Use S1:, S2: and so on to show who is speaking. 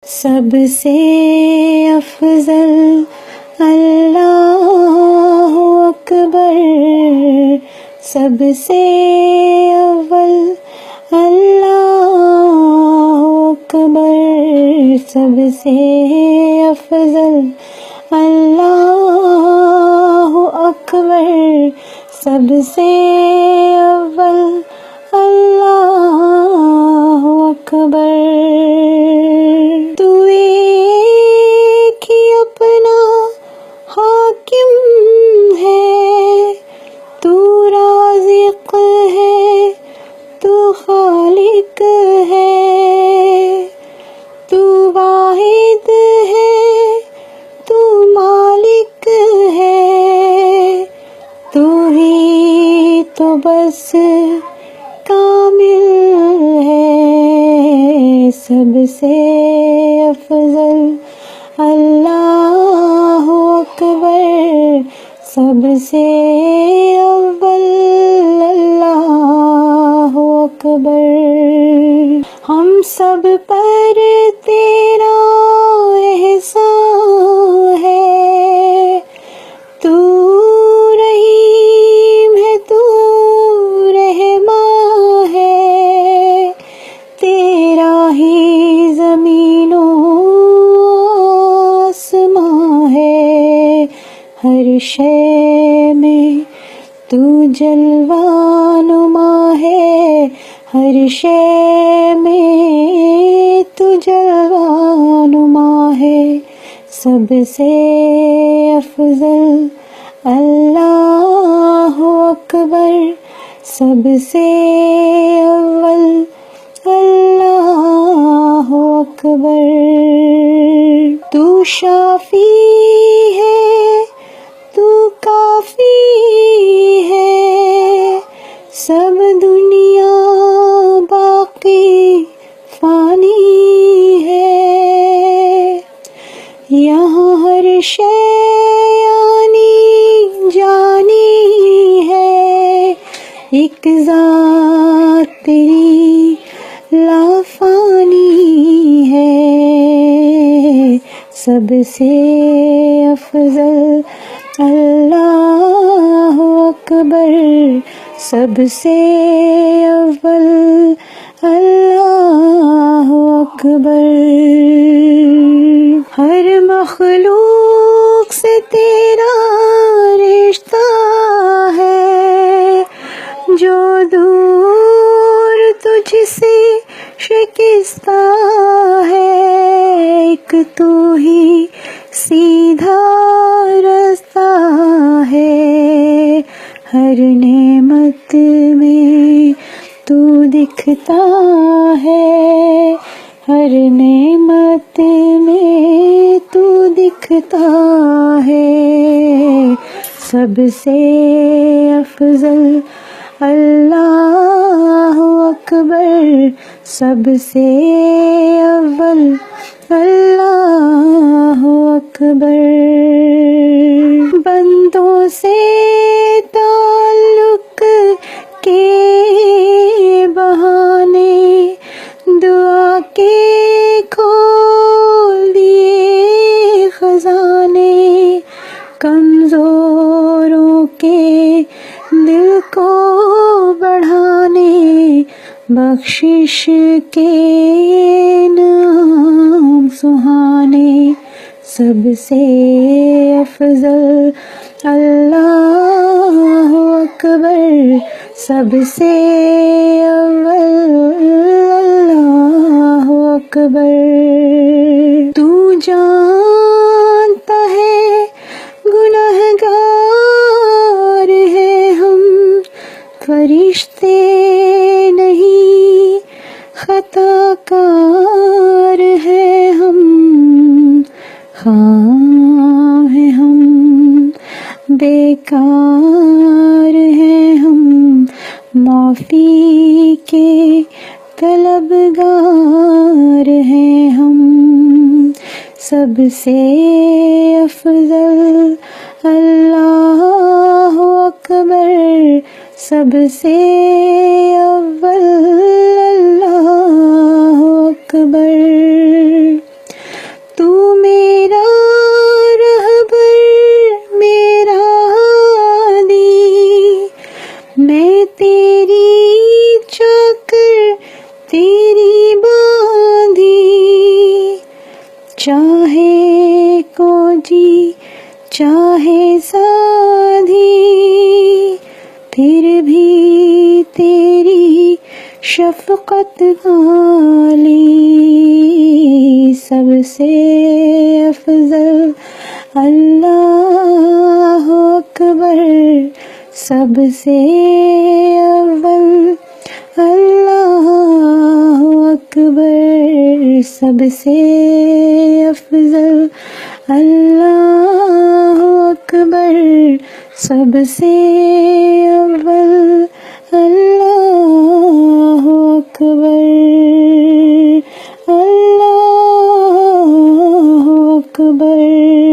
S1: سب سے افضل اللہ اکبر، سب سے اول اللہ اکبر، سب سے افضل اللہ اکبر، سب سے اول اللہ اکبر۔ تو ایک ہی اپنا حاکم ہے، تو رازق ہے، تو خالق ہے، تو واحد ہے، تو مالک ہے، تو ہی تو بس کامل ہے۔ سب سے افضل اللہ اکبر، سب سے اول اللہ اکبر۔ ہم سب پر تیرا احسان ہے، تو رحیم ہے، تو رحمان ہے، تیرا ہی زمین و آسمان ہے، ہر شے میں تو جلوہ نما ہے، ہر شے میں تو جلوہ نما ہے۔ سب سے افضل اللہ اکبر، سب سے اول اللہ اکبر۔ تو شافی ہے، تو کافی ہے، سب دنیا باقی فانی ہے، یہاں ہر شے آنی جانی ہے، ایک ذات تیری لافانی ہے۔ سب سے افضل اللہ اکبر، سب سے اول اللہ اکبر۔ ہر مخلوق سے تیرا رشتہ ہے، جو دور تجھ سے شکستہ ہے، ایک تو ہی سیدھا رستہ ہے، ہر نعمت میں تو دکھتا ہے، ہر نعمت میں تو دکھتا ہے۔ سب سے افضل اللہ اکبر، سب سے اول اللہ اکبر۔ بندوں سے تعلق کے بہانے دعا کے کھول دیے خزانے، کمزوروں کے دل کو بڑھانے، بخشش کے نام سہانے۔ سب سے افضل اللہ اکبر، سب سے اول اللہ اکبر۔ تو جانتا ہے گنہگار ہے ہم، فرشتے نہیں خطا کار ہے ہم، خواہ ہیں ہم بیکار ہیں ہم، معافی کے طلبگار ہیں ہم۔ سب سے افضل اللہ اکبر، سب سے اول اللہ اکبر۔ چاہے کو جی چاہے سادھی، پھر بھی تیری شفقت والی، سب سے افضل اللہ اکبر، سب سے اول اللہ اکبر، سب سے افضل اللہ اکبر، سب سے اول اللہ اکبر، اللہ اکبر۔